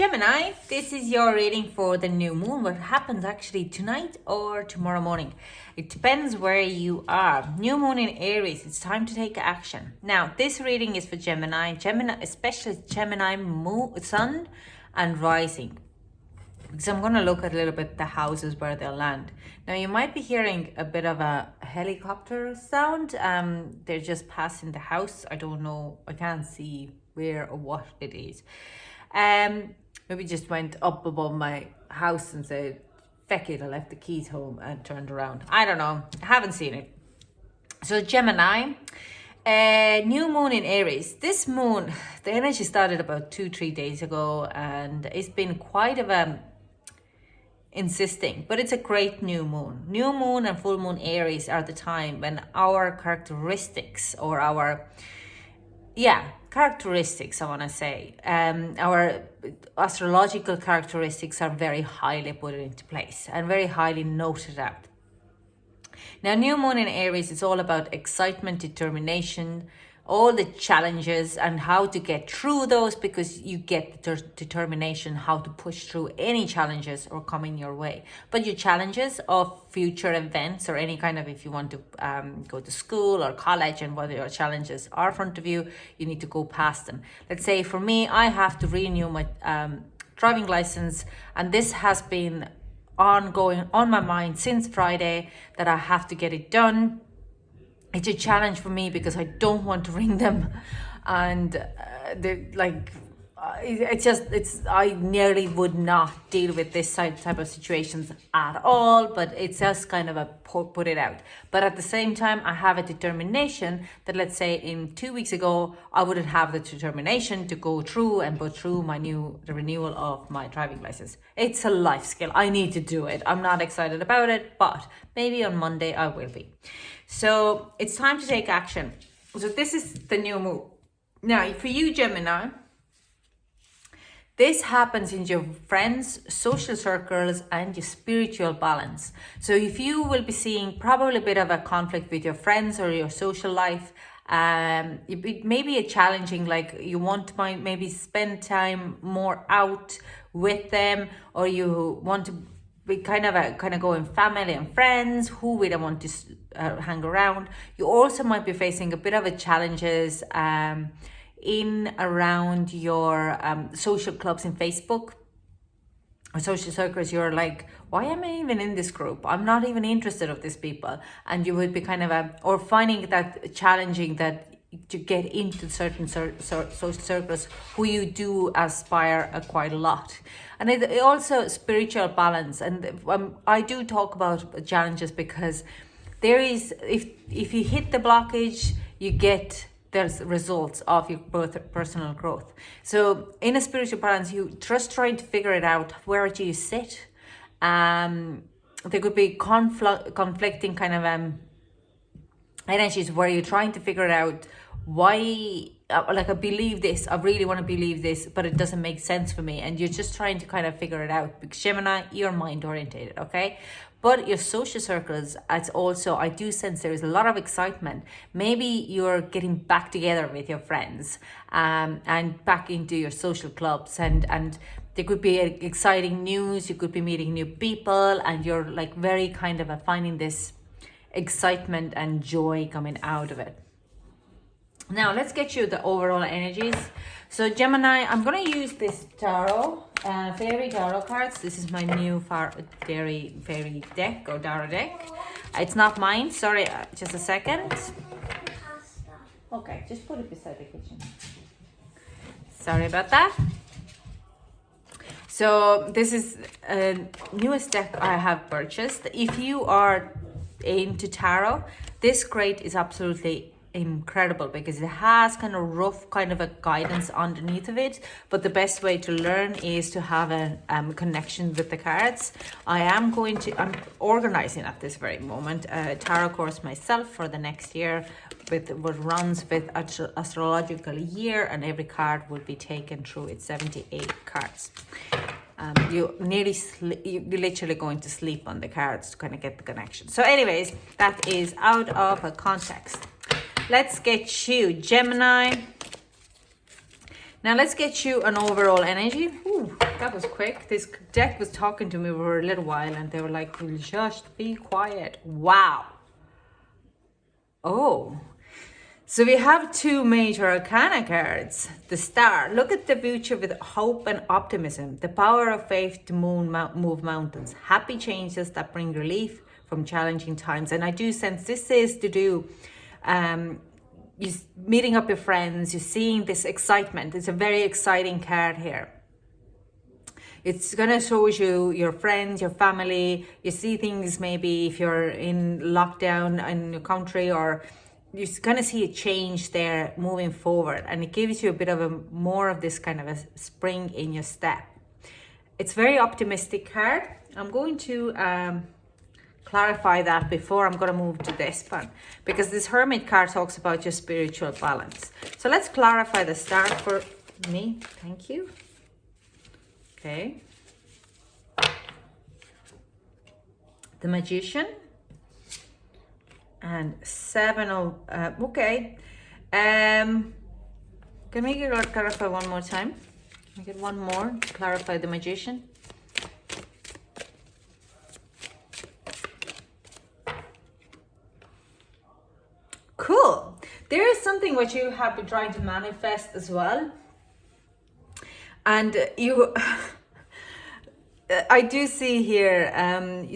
Gemini, this is your reading for the new moon. What happens actually tonight or tomorrow morning? It depends where you are. New moon in Aries, it's time to take action. Now, this reading is for Gemini, especially Gemini moon, sun and rising. Because I'm going to look at a little bit the houses where they'll land. Now, you might be hearing a bit of a helicopter sound. They're just passing the house. I don't know. I can't see where or what it is. Maybe just went up above my house and said, feck it, I left the keys home and turned around. I don't know. I haven't seen it. So Gemini, new moon in Aries. This moon, the energy started about 2-3 days ago, and it's been quite of a insisting, but it's a great new moon. New moon and full moon Aries are the time when our characteristics or our characteristics, I want to say, our astrological characteristics are very highly put into place and very highly noted out. Now, new moon in Aries is all about excitement, determination, all the challenges and how to get through those, because you get the determination how to push through any challenges or coming your way. But your challenges of future events or any kind of, if you want to go to school or college and whether your challenges are in front of you, you need to go past them. Let's say for me, I have to renew my driving license, and this has been ongoing on my mind since Friday that I have to get it done. It's a challenge for me because I don't want to ring them, and I nearly would not deal with this type of situations at all, but it's just kind of a put it out. But at the same time, I have a determination that, let's say in 2 weeks ago, I wouldn't have the determination to go through and put through the renewal of my driving license. It's a life skill. I need to do it. I'm not excited about it, but maybe on Monday I will be. So it's time to take action. So this is the new moon. Now, for you, Gemini, this happens in your friends, social circles, and your spiritual balance. So if you will be seeing probably a bit of a conflict with your friends or your social life, it may be a challenging, like you want to maybe spend time more out with them, or you want to be kind of going family and friends who we don't want to hang around. You also might be facing a bit of a challenges in around your social clubs in Facebook or social circles. You're like, why am I even in this group? I'm not even interested of these people. And you would be or finding that challenging that to get into certain social circles who you do aspire quite a lot. And it also spiritual balance. And I do talk about challenges because there is, if you hit the blockage, you get the results of your personal growth. So in a spiritual balance, you just trying to figure it out. Where do you sit? There could be conflicting kind of energies where you're trying to figure it out. Why, I believe this, I really want to believe this, but it doesn't make sense for me. And you're just trying to kind of figure it out, because Gemini, you're mind orientated, okay? But your social circles, it's also, I do sense there is a lot of excitement. Maybe you're getting back together with your friends and back into your social clubs, and there could be exciting news. You could be meeting new people, and you're like very kind of finding this excitement and joy coming out of it. Now, let's get you the overall energies. So Gemini, I'm going to use this tarot, fairy tarot cards. This is my new fairy deck or tarot deck. It's not mine. Sorry, just a second. Okay, just put it beside the kitchen. Sorry about that. So this is a newest deck I have purchased. If you are into tarot, this crate is absolutely incredible because it has kind of rough kind of a guidance underneath of it, but the best way to learn is to have a connection with the cards. I'm organizing at this very moment a tarot course myself for the next year with what runs with astrological year, and every card will be taken through its 78 cards. You're literally going to sleep on the cards to kind of get the connection. So anyways, that is out of a context. Let's get you, Gemini. Now let's get you an overall energy. Ooh, that was quick. This deck was talking to me for a little while and they were like, just be quiet. Wow. Oh, so we have two major arcana cards. The Star. Look at the future with hope and optimism. The power of faith to move mountains. Happy changes that bring relief from challenging times. And I do sense this is to do, you're meeting up your friends, you're seeing this excitement. It's a very exciting card here. It's going to show you your friends, your family. You see things maybe if you're in lockdown in your country, or you're going to see a change there moving forward. And it gives you a bit of a more of this kind of a spring in your step. It's very optimistic card. I'm going to clarify that before I'm going to move to this one, because this Hermit card talks about your spiritual balance. So let's clarify the Star for me. Thank you. Okay. The Magician and Seven of okay. Can we clarify one more time? Can we get one more to clarify the Magician? Cool. There is something what you have been trying to manifest as well. And you, I do see here,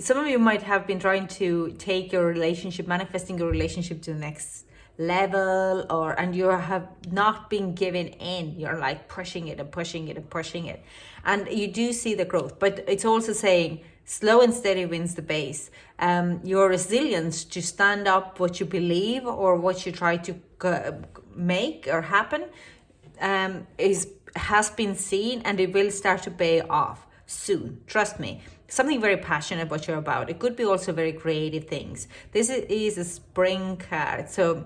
some of you might have been trying to take your relationship, manifesting your relationship to the next level, and you have not been given in. You're like pushing it and pushing it and pushing it. And you do see the growth, but it's also saying slow and steady wins the base. Your resilience to stand up what you believe or what you try to make or happen has been seen, and it will start to pay off soon. Trust me. Something very passionate what you're about. It could be also very creative things. This is a spring card, so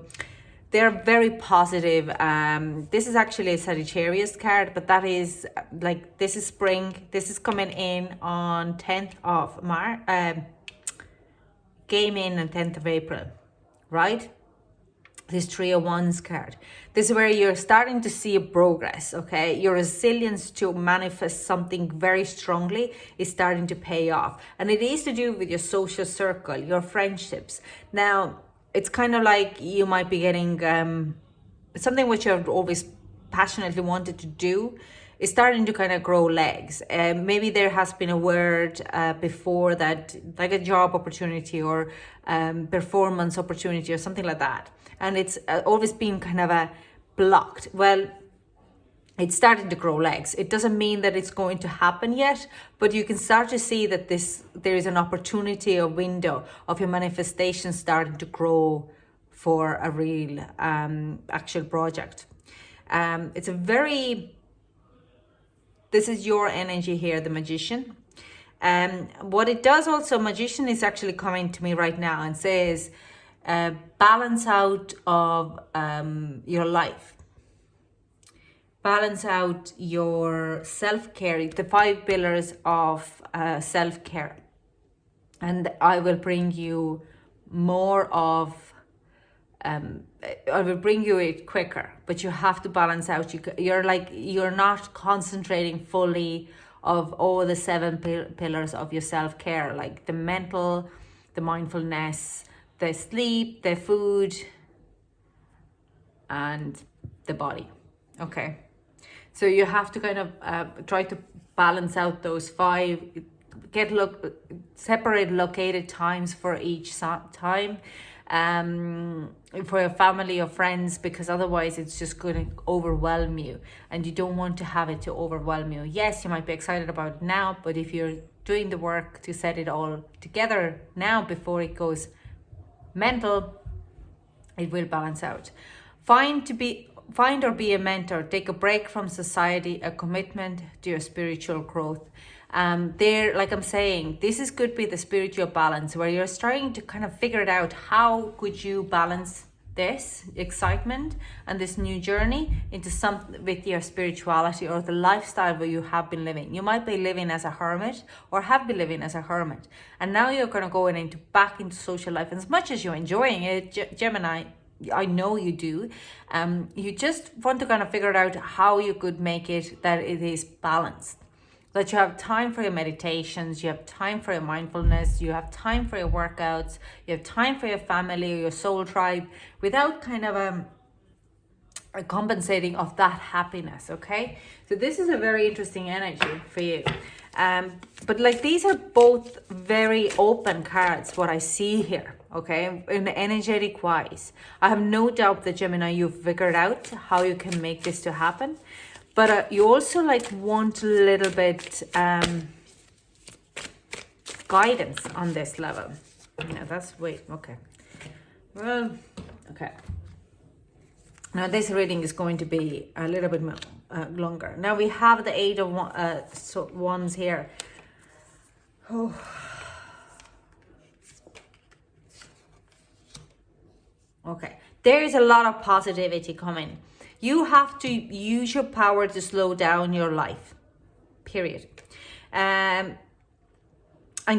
they're very positive. This is actually a Sagittarius card, but that is like, this is spring. This is coming in on 10th of March. Came in on 10th of April, right? This Three of Wands card. This is where you're starting to see a progress, okay? Your resilience to manifest something very strongly is starting to pay off. And it is to do with your social circle, your friendships. Now, it's kind of like you might be getting something which you've always passionately wanted to do is starting to kind of grow legs. Maybe there has been a word before that, like a job opportunity or performance opportunity or something like that. And it's always been kind of a blocked. Well, it's starting to grow legs. It doesn't mean that it's going to happen yet, but you can start to see that there is an opportunity, a window of your manifestation starting to grow for a real actual project. It's a very, this is your energy here, the Magician. What it does also, Magician is actually coming to me right now and says, balance out of your life. Balance out your self-care, the 5 pillars of self-care. And I will bring you more of, I will bring you it quicker, but you have to balance out. You're not concentrating fully of all the 7 pillars of your self-care, like the mental, the mindfulness, the sleep, the food, and the body. Okay. So you have to kind of try to balance out those 5, separate located times for each time, for your family or friends, because otherwise it's just going to overwhelm you, and you don't want to have it to overwhelm you. Yes, you might be excited about it now, but if you're doing the work to set it all together now before it goes mental, it will balance out. Find or be a mentor. Take a break from society, a commitment to your spiritual growth. Like I'm saying, this could be the spiritual balance where you're starting to kind of figure it out. How could you balance this excitement and this new journey into something with your spirituality or the lifestyle where you have been living? You might be living as a hermit or have been living as a hermit, and now you're going to go back into social life. And as much as you're enjoying it, Gemini, I know you do. You just want to kind of figure out how you could make it that it is balanced. That you have time for your meditations, you have time for your mindfulness, you have time for your workouts, you have time for your family or your soul tribe, without kind of a compensating of that happiness. Okay, so this is a very interesting energy for you. But like, these are both very open cards, what I see here. Okay, in the energetic wise, I have no doubt that, Gemini, you've figured out how you can make this to happen. But you also like want a little bit guidance on this level. Yeah, that's okay. Well, okay. Now this reading is going to be a little bit longer. Now we have the Eight of Wands here. Oh. Okay, there is a lot of positivity coming. You have to use your power to slow down your life, period. And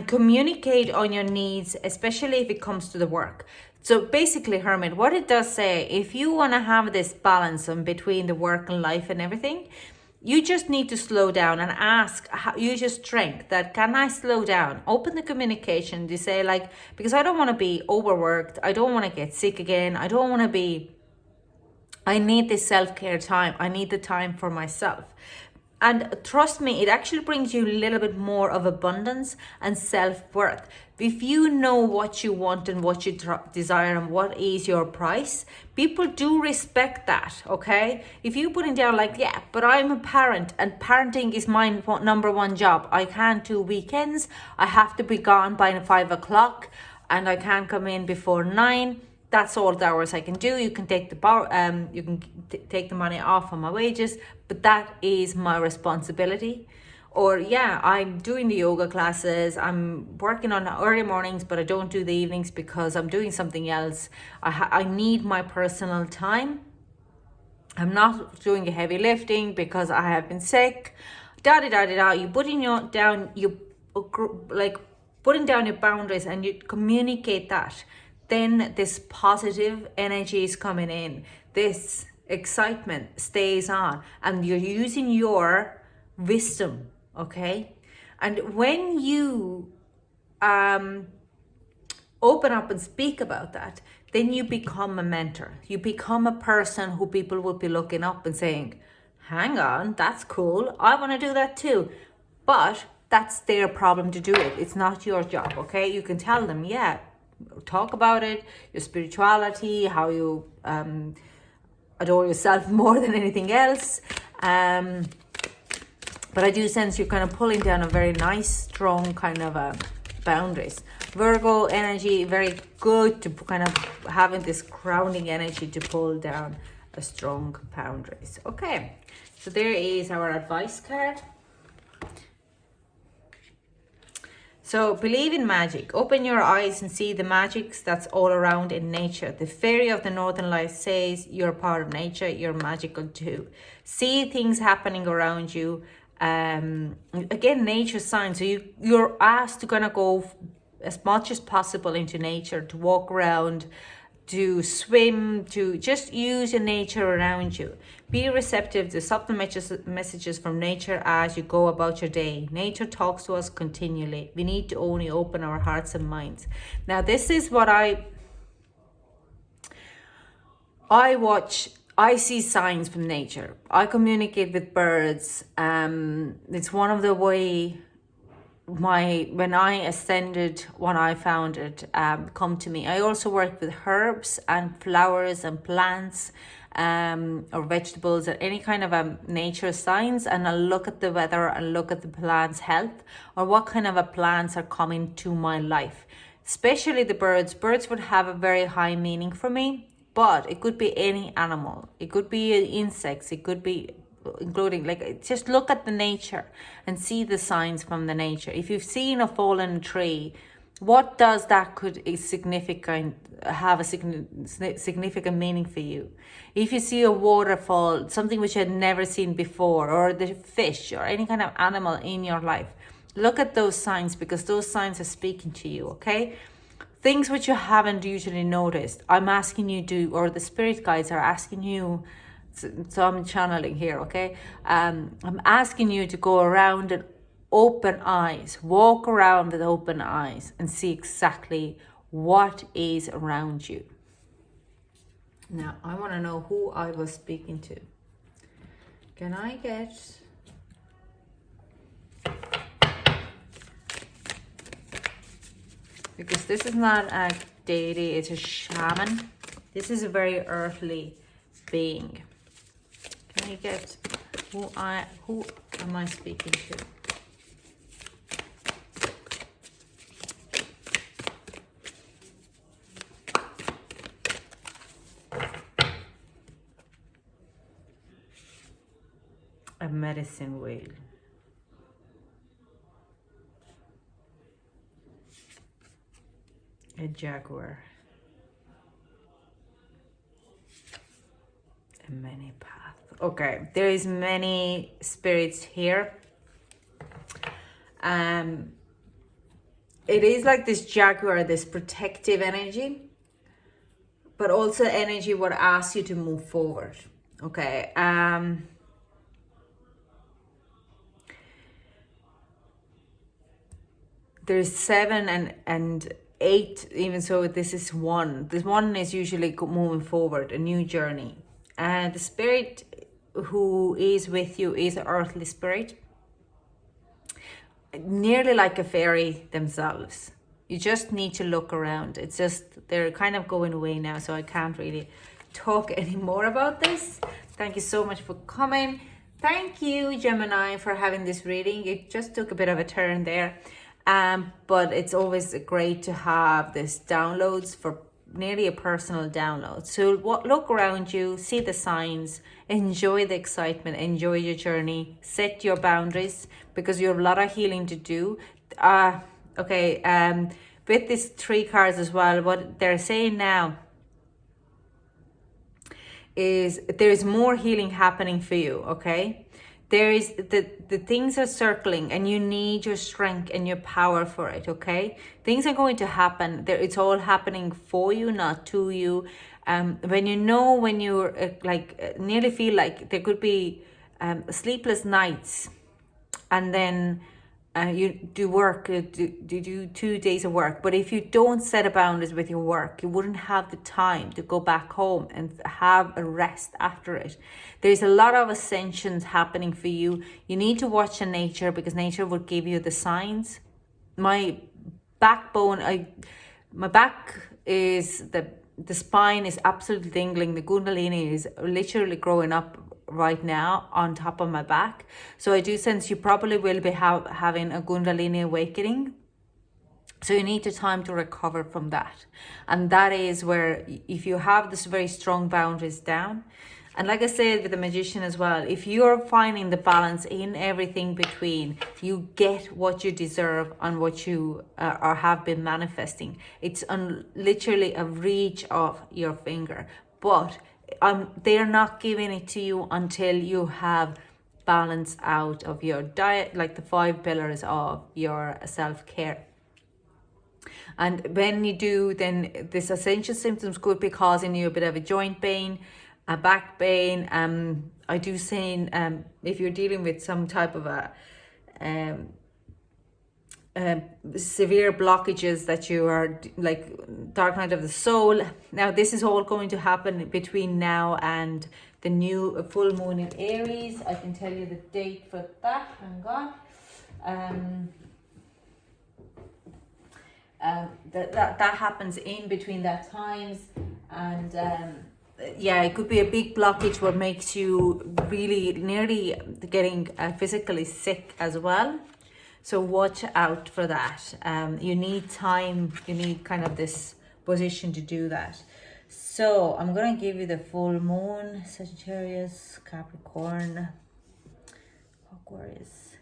communicate on your needs, especially if it comes to the work. So basically, Hermit, what it does say, if you want to have this balance in between the work and life and everything, you just need to slow down and ask, use your strength, that can I slow down? Open the communication to say, like, because I don't want to be overworked. I don't want to get sick again. I don't want to be, I need this self-care time. I need the time for myself. And trust me, it actually brings you a little bit more of abundance and self-worth. If you know what you want and what you desire and what is your price, people do respect that, okay? If you're putting down like, yeah, but I'm a parent and parenting is my number one job. I can't do weekends. I have to be gone by 5 o'clock and I can't come in before 9. That's all the hours I can do. You can take the take the money off on my wages, but that is my responsibility. Or yeah, I'm doing the yoga classes. I'm working on early mornings, but I don't do the evenings because I'm doing something else. I need my personal time. I'm not doing a heavy lifting because I have been sick. You putting putting down your boundaries and you communicate that. Then this positive energy is coming in. This excitement stays on and you're using your wisdom, okay? And when you open up and speak about that, then you become a mentor. You become a person who people will be looking up and saying, hang on, that's cool. I want to do that too. But that's their problem to do it. It's not your job, okay? You can tell them, yeah, talk about it, your spirituality, how you adore yourself more than anything else. But I do sense you're kind of pulling down a very nice, strong kind of boundaries. Virgo energy, very good to kind of having this grounding energy to pull down a strong boundaries. Okay, so there is our advice card. So believe in magic. Open your eyes and see the magics that's all around in nature. The fairy of the Northern Lights says you're part of nature. You're magical too. See things happening around you. Again, nature signs. So you're asked to kind of go as much as possible into nature, to walk around, to swim, to just use your nature around you. Be receptive to subtle messages from nature as you go about your day. Nature talks to us continually. We need to only open our hearts and minds. Now, this is what I watch. I see signs from nature. I communicate with birds. It's one of the way when I ascended, when I found it, come to me. I also work with herbs and flowers and plants, or vegetables, or any kind of nature signs, and I'll look at the weather and look at the plant's health, or what kind of plants are coming to my life. Especially the birds. Birds would have a very high meaning for me, but it could be any animal. It could be insects. It could be including, like, just look at the nature and see the signs from the nature. If you've seen a fallen tree, what does that have a significant meaning for you? If you see a waterfall, something which you had never seen before, or the fish or any kind of animal in your life, look at those signs, because those signs are speaking to you, okay? things which you haven't usually noticed. I'm asking you to, or the spirit guides are asking you, so I'm channeling here, okay? I'm asking you to go around and open eyes, walk around with open eyes and see exactly what is around you. Now, I want to know who I was speaking to. Can I get... Because this is not a deity, it's a shaman. This is a very earthly being. Can you get who am I speaking to? A medicine wheel. A jaguar. A many path. Okay, there is many spirits here. It is like this jaguar, this protective energy, but also energy would ask you to move forward. Okay. There's 7 and 8, even so this is 1. This 1 is usually moving forward, a new journey. And the spirit who is with you is an earthly spirit, nearly like a fairy themselves. You just need to look around. It's just, they're kind of going away now, so I can't really talk any more about this. Thank you so much for coming. Thank you, Gemini, for having this reading. It just took a bit of a turn there. But it's always great to have this downloads, for nearly a personal download. So look around you, see the signs, enjoy the excitement, enjoy your journey, set your boundaries, because you have a lot of healing to do. With these 3 cards as well, what they're saying now is there is more healing happening for you, okay? There is the things are circling, and you need your strength and your power for it, okay? Things are going to happen. It's all happening for you, not to you. When you're nearly feel like there could be sleepless nights, and then you do work, do 2 days of work. But if you don't set a boundaries with your work, you wouldn't have the time to go back home and have a rest after it. There's a lot of ascensions happening for you. You need to watch the nature, because nature will give you the signs. My backbone, my back is, the spine is absolutely tingling. The Kundalini is literally growing up right now on top of my back. So I do sense you probably will be having a Kundalini awakening. So you need the time to recover from that. And that is where, if you have this very strong boundaries down, and like I said with the Magician as well, if you're finding the balance in everything between, you get what you deserve and what you or have been manifesting. It's literally a reach of your finger. But they're not giving it to you until you have balance out of your diet, like the 5 pillars of your self-care. And when you do, then this essential symptoms could be causing you a bit of a joint pain, a back pain. I do say if you're dealing with some type of a severe blockages, that you are like dark night of the soul. Now this is all going to happen between now and the new full moon in Aries. I can tell you the date for that. Hang on. That happens in between that times, and yeah, it could be a big blockage what makes you really nearly getting physically sick as well. So watch out for that. You need time, you need kind of this position to do that. So I'm going to give you the full moon, Sagittarius, Capricorn, Aquarius,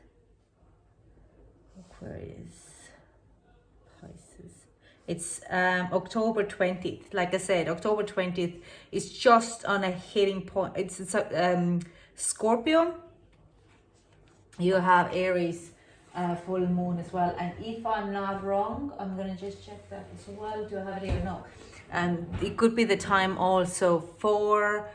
Pisces. It's October 20th. Like I said, October 20th is just on a hitting point. It's Scorpio. You have Aries full moon as well. And if I'm not wrong, I'm going to just check that as well. Do I have it here? No. It could be the time also for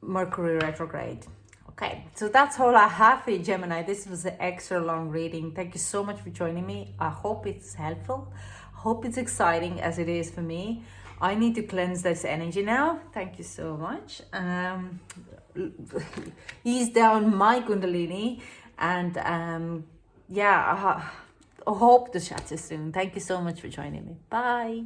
Mercury retrograde. Okay, so that's all I have for you, Gemini. This was an extra long reading. Thank you so much for joining me. I hope it's helpful. Hope it's exciting as it is for me. I need to cleanse this energy now. Thank you so much. Ease down my Kundalini, and yeah, I hope to chat to you soon. Thank you so much for joining me. Bye.